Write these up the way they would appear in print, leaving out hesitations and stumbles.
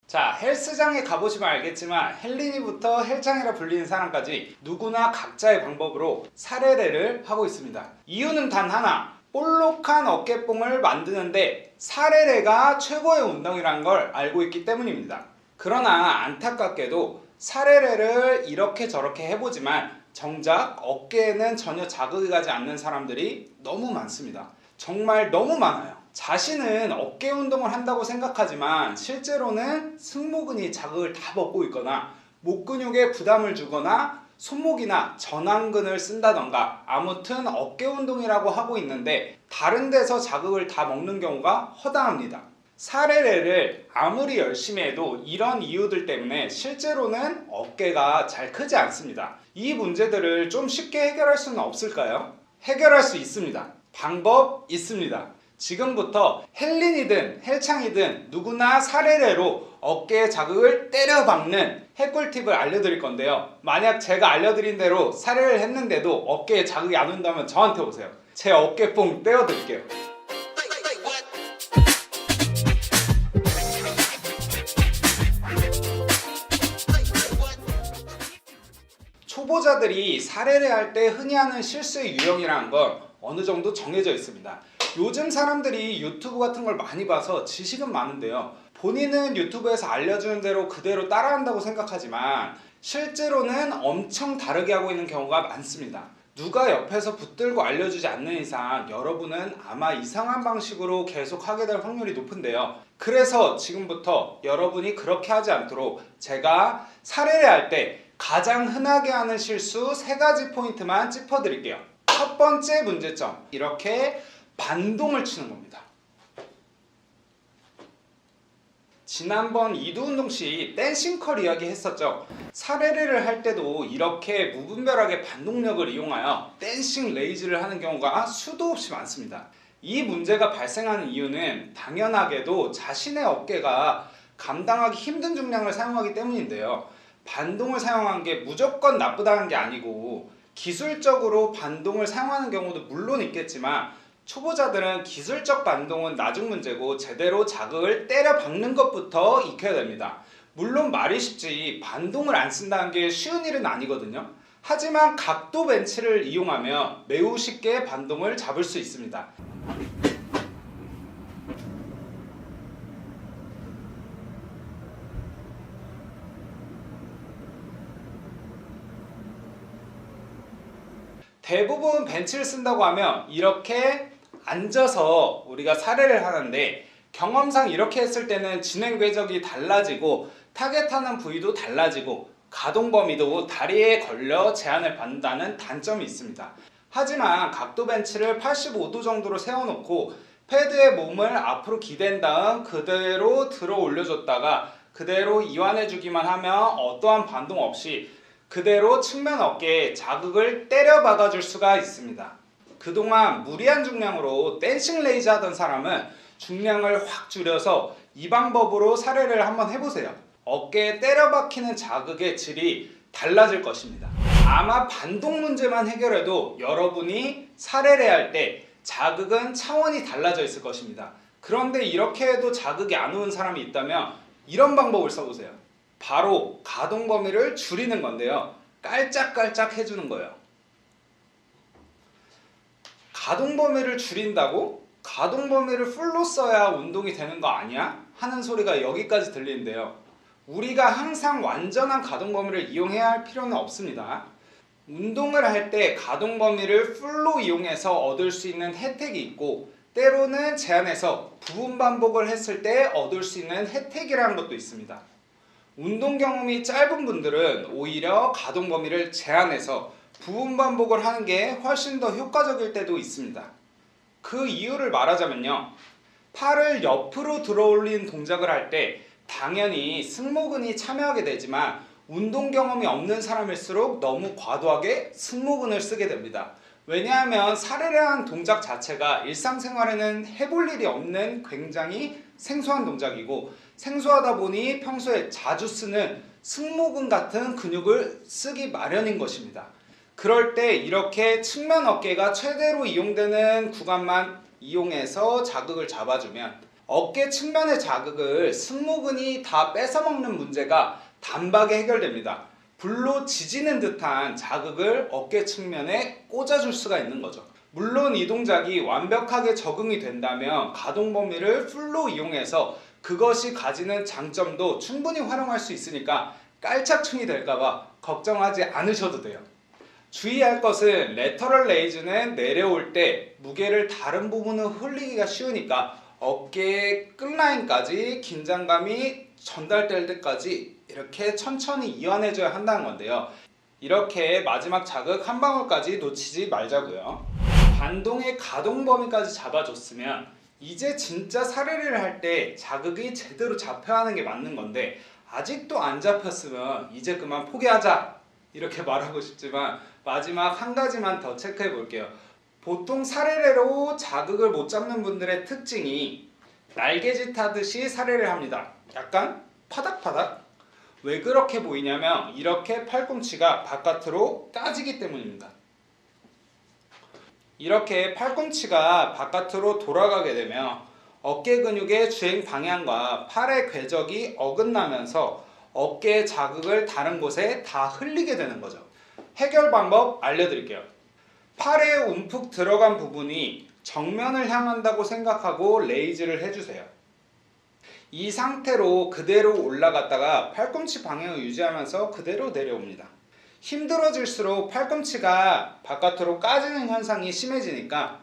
자, 헬스장에 가보시면 알겠지만 헬린이부터 헬창이라 불리는 사람까지 누구나 각자의 방법으로 사레레를 하고 있습니다. 이유는 단 하나, 볼록한 어깨뽕을 만드는데 사레레가 최고의 운동이라는 걸 알고 있기 때문입니다. 그러나 안타깝게도 사레레를 이렇게 저렇게 해보지만 정작 어깨에는 전혀 자극이 가지 않는 사람들이 너무 많습니다. 정말 너무 많아요. 자신은 어깨 운동을 한다고 생각하지만 실제로는 승모근이 자극을 다 먹고 있거나 목 근육에 부담을 주거나 손목이나 전완근을 쓴다던가 아무튼 어깨 운동이라고 하고 있는데 다른 데서 자극을 다 먹는 경우가 허다합니다. 사레레를 아무리 열심히 해도 이런 이유들 때문에 실제로는 어깨가 잘 크지 않습니다. 이 문제들을 좀 쉽게 해결할 수는 없을까요? 해결할 수 있습니다. 방법 있습니다. 지금부터 헬린이든 헬창이든 누구나 사레레로 어깨에 자극을 때려 박는 해꿀팁을 알려드릴 건데요. 만약 제가 알려드린 대로 사레를 했는데도 어깨에 자극이 안 온다면 저한테 오세요. 제 어깨뽕 떼어드릴게요. 초보자들이 사레레 할 때 흔히 하는 실수의 유형이라는 건 어느 정도 정해져 있습니다. 요즘 사람들이 유튜브 같은 걸 많이 봐서 지식은 많은데요. 본인은 유튜브에서 알려주는 대로 그대로 따라한다고 생각하지만 실제로는 엄청 다르게 하고 있는 경우가 많습니다. 누가 옆에서 붙들고 알려주지 않는 이상 여러분은 아마 이상한 방식으로 계속 하게 될 확률이 높은데요. 그래서 지금부터 여러분이 그렇게 하지 않도록 제가 사레레 할 때 가장 흔하게 하는 실수 3가지 포인트만 짚어드릴게요. 첫 번째 문제점, 이렇게 반동을 치는 겁니다. 지난번 이두운동 시 댄싱컬 이야기 했었죠. 사레레를 할 때도 이렇게 무분별하게 반동력을 이용하여 댄싱 레이즈를 하는 경우가 수도 없이 많습니다. 이 문제가 발생하는 이유는 당연하게도 자신의 어깨가 감당하기 힘든 중량을 사용하기 때문인데요. 반동을 사용한 게 무조건 나쁘다는 게 아니고 기술적으로 반동을 사용하는 경우도 물론 있겠지만 초보자들은 기술적 반동은 나중 문제고 제대로 자극을 때려 박는 것부터 익혀야 됩니다. 물론 말이 쉽지 반동을 안 쓴다는 게 쉬운 일은 아니거든요. 하지만 각도 벤치를 이용하면 매우 쉽게 반동을 잡을 수 있습니다. 대부분 벤치를 쓴다고 하면 이렇게 앉아서 우리가 사레를 하는데 경험상 이렇게 했을 때는 진행 궤적이 달라지고 타겟하는 부위도 달라지고 가동 범위도 다리에 걸려 제한을 받는다는 단점이 있습니다. 하지만 각도 벤치를 85도 정도로 세워놓고 패드에 몸을 앞으로 기댄 다음 그대로 들어 올려줬다가 그대로 이완해주기만 하면 어떠한 반동 없이 그대로 측면 어깨에 자극을 때려 박아줄 수가 있습니다. 그동안 무리한 중량으로 댄싱 레이즈 하던 사람은 중량을 확 줄여서 이 방법으로 사레를 한번 해보세요. 어깨에 때려 박히는 자극의 질이 달라질 것입니다. 아마 반동 문제만 해결해도 여러분이 사레를 할 때 자극은 차원이 달라져 있을 것입니다. 그런데 이렇게 해도 자극이 안 오는 사람이 있다면 이런 방법을 써보세요. 바로 가동 범위를 줄이는 건데요. 깔짝깔짝 해주는 거예요. 가동 범위를 줄인다고? 가동 범위를 풀로 써야 운동이 되는 거 아니야? 하는 소리가 여기까지 들리는데요. 우리가 항상 완전한 가동 범위를 이용해야 할 필요는 없습니다. 운동을 할 때 가동 범위를 풀로 이용해서 얻을 수 있는 혜택이 있고 때로는 제한해서 부분 반복을 했을 때 얻을 수 있는 혜택이라는 것도 있습니다. 운동 경험이 짧은 분들은 오히려 가동 범위를 제한해서 부분 반복을 하는 게 훨씬 더 효과적일 때도 있습니다. 그 이유를 말하자면요. 팔을 옆으로 들어 올린 동작을 할 때 당연히 승모근이 참여하게 되지만 운동 경험이 없는 사람일수록 너무 과도하게 승모근을 쓰게 됩니다. 왜냐하면 사레레한 동작 자체가 일상생활에는 해볼 일이 없는 굉장히 생소한 동작이고 생소하다 보니 평소에 자주 쓰는 승모근 같은 근육을 쓰기 마련인 것입니다. 그럴 때 이렇게 측면 어깨가 최대로 이용되는 구간만 이용해서 자극을 잡아주면 어깨 측면의 자극을 승모근이 다 뺏어먹는 문제가 단박에 해결됩니다. 불로 지지는 듯한 자극을 어깨 측면에 꽂아줄 수가 있는 거죠. 물론 이 동작이 완벽하게 적응이 된다면 가동 범위를 풀로 이용해서 그것이 가지는 장점도 충분히 활용할 수 있으니까 깔짝충이 될까봐 걱정하지 않으셔도 돼요. 주의할 것은 레터럴 레이즈는 내려올 때 무게를 다른 부분으로 흘리기가 쉬우니까 어깨의 끝라인까지 긴장감이 전달될 때까지 이렇게 천천히 이완해줘야 한다는 건데요. 이렇게 마지막 자극 한 방울까지 놓치지 말자고요. 반동의 가동 범위까지 잡아줬으면 이제 진짜 사례를 할 때 자극이 제대로 잡혀야 하는 게 맞는 건데 아직도 안 잡혔으면 이제 그만 포기하자 이렇게 말하고 싶지만 마지막 한 가지만 더 체크해 볼게요. 보통 사례례로 자극을 못 잡는 분들의 특징이 날개짓 하듯이 사례를 합니다. 약간 파닥파닥. 왜 그렇게 보이냐면 이렇게 팔꿈치가 바깥으로 까지기 때문입니다. 이렇게 팔꿈치가 바깥으로 돌아가게 되면 어깨 근육의 주행 방향과 팔의 궤적이 어긋나면서 어깨의 자극을 다른 곳에 다 흘리게 되는 거죠. 해결 방법 알려드릴게요. 팔에 움푹 들어간 부분이 정면을 향한다고 생각하고 레이즈를 해주세요. 이 상태로 그대로 올라갔다가 팔꿈치 방향을 유지하면서 그대로 내려옵니다. 힘들어질수록 팔꿈치가 바깥으로 까지는 현상이 심해지니까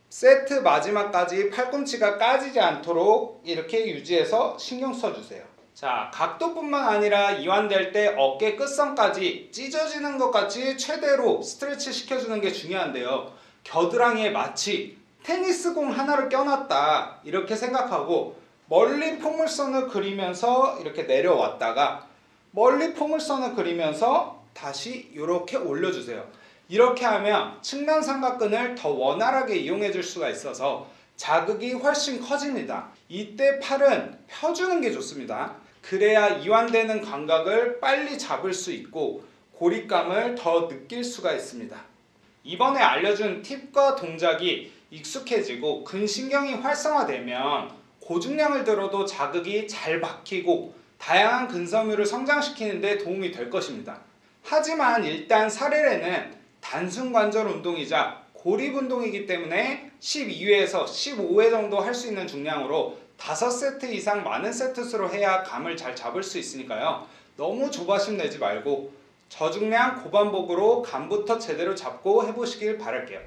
세트 마지막까지 팔꿈치가 까지지 않도록 이렇게 유지해서 신경 써주세요. 자, 각도뿐만 아니라 이완될 때 어깨 끝선까지 찢어지는 것 같이 최대로 스트레치 시켜주는 게 중요한데요. 겨드랑이에 마치 테니스공 하나를 껴놨다 이렇게 생각하고 멀리 포물선을 그리면서 이렇게 내려왔다가 멀리 포물선을 그리면서 다시 이렇게 올려주세요. 이렇게 하면 측면 삼각근을 더 원활하게 이용해 줄 수가 있어서 자극이 훨씬 커집니다. 이때 팔은 펴주는 게 좋습니다. 그래야 이완되는 감각을 빨리 잡을 수 있고 고립감을 더 느낄 수가 있습니다. 이번에 알려준 팁과 동작이 익숙해지고 근신경이 활성화되면 고중량을 들어도 자극이 잘 박히고 다양한 근섬유를 성장시키는 데 도움이 될 것입니다. 하지만 일단 사례례는 단순 관절 운동이자 고립 운동이기 때문에 12회에서 15회 정도 할 수 있는 중량으로 5세트 이상 많은 세트 수로 해야 감을 잘 잡을 수 있으니까요. 너무 조바심 내지 말고 저중량 고반복으로 감부터 제대로 잡고 해보시길 바랄게요.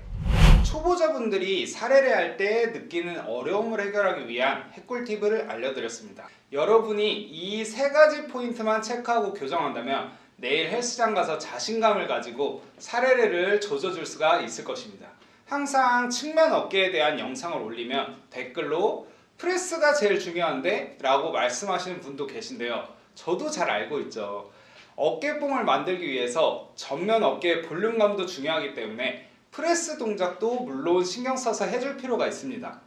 초보자분들이 사례례 할 때 느끼는 어려움을 해결하기 위한 핵꿀팁을 알려드렸습니다. 여러분이 이 3가지 포인트만 체크하고 교정한다면 내일 헬스장 가서 자신감을 가지고 사례례를 조져줄 수가 있을 것입니다. 항상 측면 어깨에 대한 영상을 올리면 댓글로 프레스가 제일 중요한데? 라고 말씀하시는 분도 계신데요. 저도 잘 알고 있죠. 어깨뽕을 만들기 위해서 전면 어깨의 볼륨감도 중요하기 때문에 프레스 동작도 물론 신경 써서 해줄 필요가 있습니다.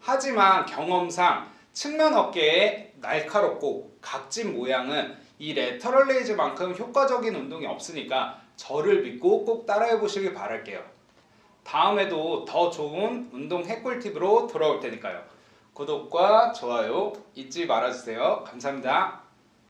하지만 경험상 측면 어깨의 날카롭고 각진 모양은 이 레터럴 레이즈만큼 효과적인 운동이 없으니까 저를 믿고 꼭 따라해 보시길 바랄게요. 다음에도 더 좋은 운동 핵꿀팁으로 돌아올 테니까요. 구독과 좋아요 잊지 말아주세요. 감사합니다.